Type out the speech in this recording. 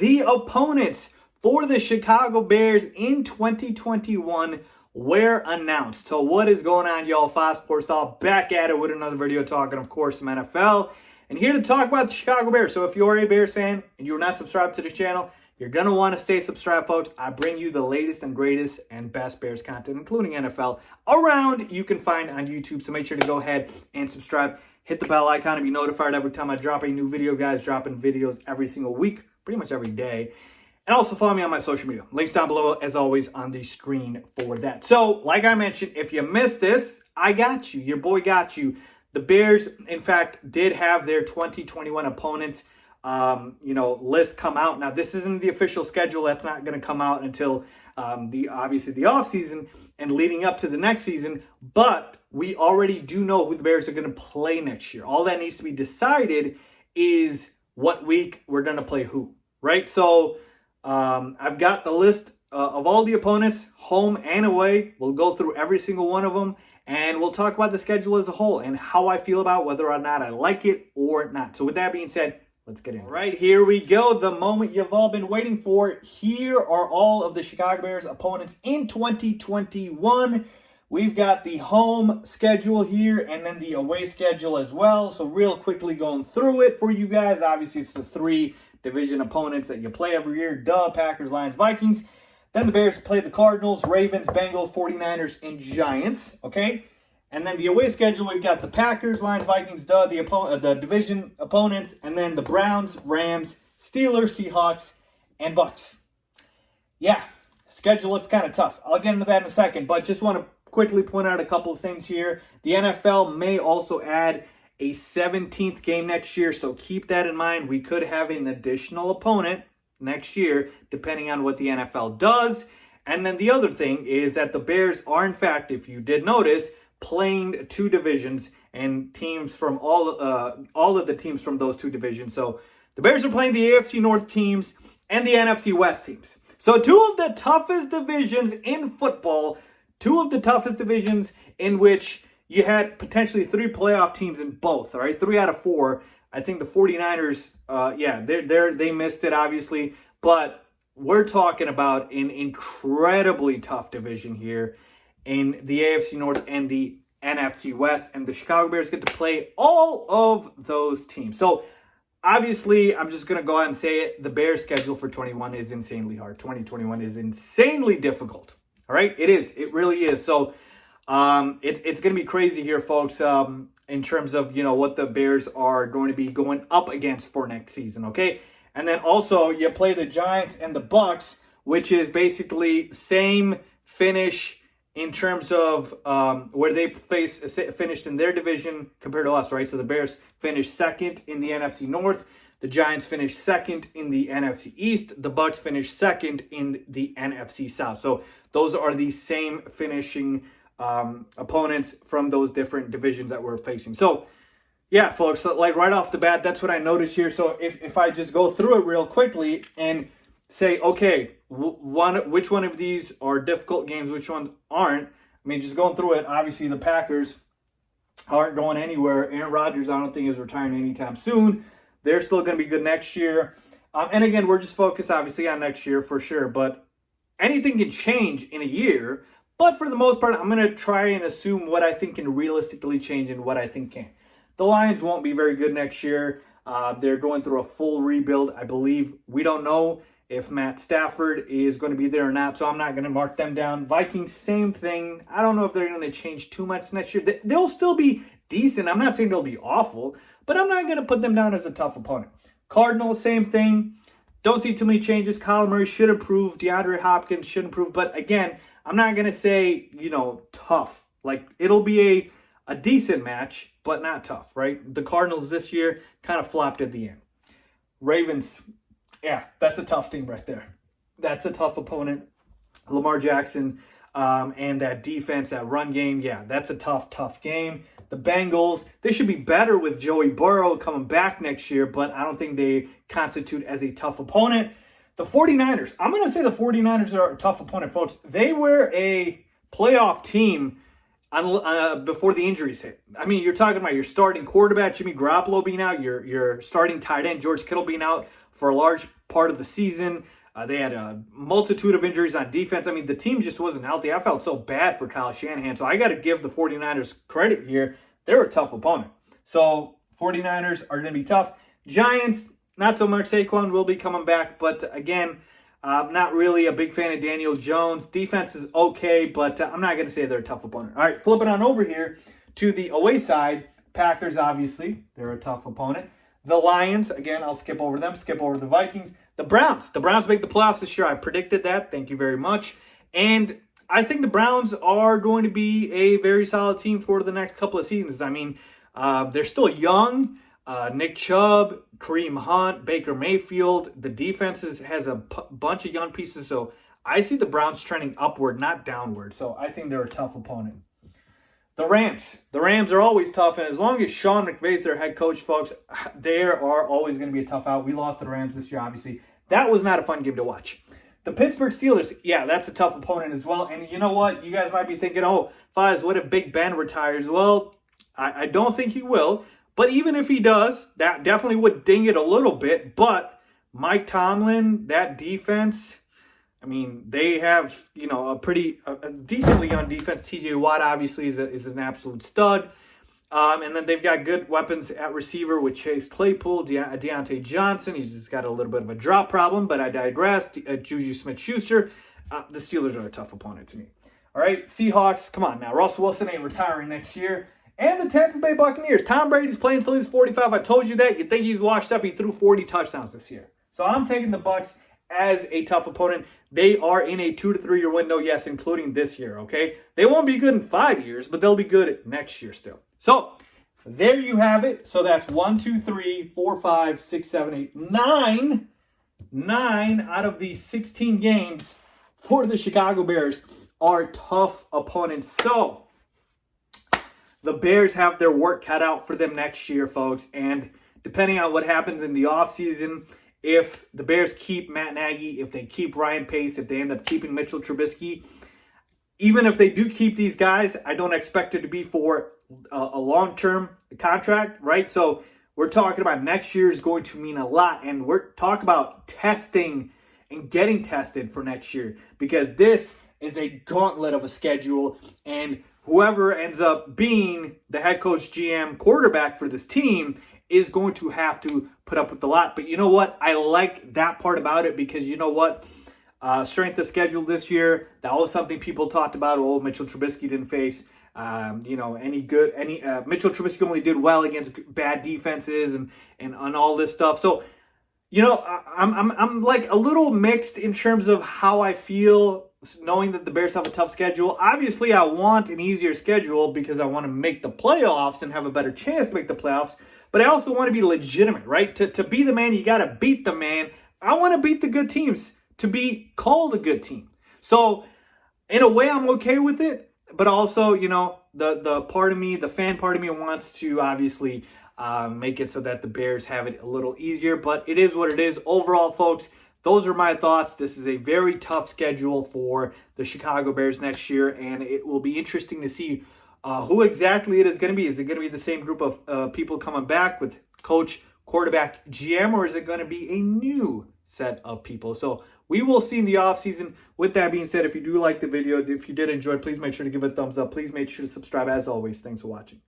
the opponents for the Chicago Bears in 2021 were announced. So what is going on, y'all? Faiz Sports back at it with another video talking, of course, some NFL. And here to talk about the Chicago Bears. So if you're a Bears fan and you're not subscribed to the channel, you're going to want to stay subscribed, folks. I bring you the latest and greatest and best Bears content, including NFL, around you can find on YouTube. So make sure to go ahead and subscribe. Hit the bell icon to be notified every time I drop a new video, guys. Dropping videos every single week, pretty much every day. And also follow me on my social media. Links down below, as always, on the screen for that. So, like I mentioned, if you missed this, I got you. Your boy got you. The Bears, in fact, did have their 2021 opponents, list come out. Now, this isn't the official schedule. That's not going to come out until obviously the offseason and leading up to the next season. But we already do know who the Bears are going to play next year. All that needs to be decided is what week we're going to play who, right? So I've got the list of all the opponents, home and away. We'll go through every single one of them, and we'll talk about the schedule as a whole and how I feel about whether or not I like it or not. So with that being said, let's get in. Right, here we go. The moment you've all been waiting for. Here are all of the Chicago Bears opponents in 2021. We've got the home schedule here and then the away schedule as well. So real quickly going through it for you guys. Obviously, it's the three division opponents that you play every year. Packers, Lions, Vikings. Then the Bears play the Cardinals, Ravens, Bengals, 49ers, and Giants. Okay? And then the away schedule, we've got the Packers, Lions, Vikings, the division opponents, and then the Browns, Rams, Steelers, Seahawks, and Bucks. Yeah, schedule looks kind of tough. I'll get into that in a second, but just want to quickly point out a couple of things here. The NFL may also add a 17th game next year, so keep that in mind. We could have an additional opponent next year, depending on what the NFL does. And then the other thing is that the Bears are, in fact, if you did notice, playing two divisions and teams from all of the teams from those two divisions. So the Bears are playing the AFC North teams and the NFC West teams. So two of the toughest divisions in football, two of the toughest divisions in which you had potentially three playoff teams in both, all right? 3 out of 4. I think the 49ers, they missed it, obviously. But we're talking about an incredibly tough division here in the AFC North and the NFC West. And the Chicago Bears get to play all of those teams. So, obviously, I'm just going to go ahead and say it. The Bears' schedule for 21 is insanely hard. 2021 is insanely difficult. All right? It is. It really is. So, it's going to be crazy here, folks, in terms of, what the Bears are going to be going up against for next season, okay? And then also, you play the Giants and the Bucks, which is basically same finish in terms of where they finished in their division compared to us, right? So the Bears finished second in the NFC North. The Giants finished second in the NFC East. The Bucks finished second in the NFC South. So those are the same finishing opponents from those different divisions that we're facing. So, yeah, folks, so like right off the bat, that's what I noticed here. So if I just go through it real quickly and say, okay, which one of these are difficult games, which ones aren't? I mean, just going through it, obviously the Packers aren't going anywhere. Aaron Rodgers, I don't think, is retiring anytime soon. They're still going to be good next year. And again, we're just focused, obviously, on next year for sure. But anything can change in a year. But for the most part, I'm going to try and assume what I think can realistically change and what I think can. The Lions won't be very good next year. They're going through a full rebuild, I believe. We don't know if Matt Stafford is going to be there or not, so I'm not going to mark them down. Vikings, same thing. I don't know if they're going to change too much next year. They'll still be decent. I'm not saying they'll be awful, but I'm not going to put them down as a tough opponent. Cardinals, same thing. Don't see too many changes. Kyler Murray should improve. DeAndre Hopkins should improve. But again, I'm not going to say, tough. Like, it'll be a decent match, but not tough, right? The Cardinals this year kind of flopped at the end. Ravens, yeah, that's a tough team right there. That's a tough opponent. Lamar Jackson and that defense, that run game, yeah, that's a tough game. The Bengals, they should be better with Joey Burrow coming back next year, but I don't think they constitute as a tough opponent. The 49ers, I'm going to say the 49ers are a tough opponent, folks. They were a playoff team before the injuries hit. I mean, you're talking about your starting quarterback, Jimmy Garoppolo, being out, your starting tight end, George Kittle, being out for a large part of the seaon. They had a multitude of injuries on defense. I mean, the team just wasn't healthy. I felt so bad for Kyle Shanahan. So I got to give the 49ers credit here. They're a tough opponent. So 49ers are going to be tough. Giants, not so much. Saquon will be coming back. But again, not really a big fan of Daniel Jones. Defense is okay, but I'm not going to say they're a tough opponent. All right, flipping on over here to the away side. Packers, obviously, they're a tough opponent. The Lions, again, I'll skip over them, skip over the Vikings. The Browns make the playoffs this year. I predicted that. Thank you very much. And I think the Browns are going to be a very solid team for the next couple of seasons. I mean, they're still young. Nick Chubb, Kareem Hunt, Baker Mayfield. The defense has a bunch of young pieces. So I see the Browns trending upward, not downward. So I think they're a tough opponent. The Rams are always tough, and as long as Sean McVay's their head coach, folks, they are always going to be a tough out. We lost to the Rams this year, obviously. That was not a fun game to watch. The Pittsburgh Steelers, yeah, that's a tough opponent as well. And you know what? You guys might be thinking, oh, Faiz, what if Big Ben retires? Well, I don't think he will. But even if he does, that definitely would ding it a little bit. But Mike Tomlin, that defense, I mean, they have, a decently young defense. TJ Watt obviously is an absolute stud. And then they've got good weapons at receiver with Chase Claypool, Deontay Johnson. He's just got a little bit of a drop problem, but I digress. Juju Smith-Schuster. The Steelers are a tough opponent to me. All right, Seahawks, come on now. Russell Wilson ain't retiring next year. And the Tampa Bay Buccaneers. Tom Brady's playing until he's 45. I told you that. You think he's washed up. He threw 40 touchdowns this year. So I'm taking the Bucs as a tough opponent. They are in a 2 to 3 year window, yes, including this year, okay? They won't be good in 5 years, but they'll be good next year still. So there you have it. So that's 1, 2, 3, 4, 5, 6, 7, 8, 9. 9 out of the 16 games for the Chicago Bears are tough opponents. So the Bears have their work cut out for them next year, folks. And depending on what happens in the offseason, if the Bears keep Matt Nagy, if they keep Ryan Pace, if they end up keeping Mitchell Trubisky, even if they do keep these guys, I don't expect it to be for a long-term contract, right? So we're talking about next year is going to mean a lot. And we're talking about testing and getting tested for next year, because this is a gauntlet of a schedule. And whoever ends up being the head coach, GM, quarterback for this team is going to have to put up with a lot. But you know what? I like that part about it, because you know what? Strength of schedule this year, that was something people talked about. Oh, Mitchell Trubisky didn't face, Mitchell Trubisky only did well against bad defenses and on all this stuff. So, I'm like a little mixed in terms of how I feel knowing that the Bears have a tough schedule. Obviously, I want an easier schedule because I want to make the playoffs and have a better chance to make the playoffs. But I also want to be legitimate, right? To be the man, you got to beat the man. I want to beat the good teams to be called a good team. So in a way, I'm okay with it. But also, the part of me, the fan part of me wants to obviously make it so that the Bears have it a little easier. But it is what it is. Overall, folks, those are my thoughts. This is a very tough schedule for the Chicago Bears next year. And it will be interesting to see who exactly it is going to be. Is it going to be the same group of people coming back with coach, quarterback, GM, or is it going to be a new set of people? So we will see in the offseason. With that being said, if you do like the video, if you did enjoy, please make sure to give it a thumbs up. Please make sure to subscribe. As always, thanks for watching.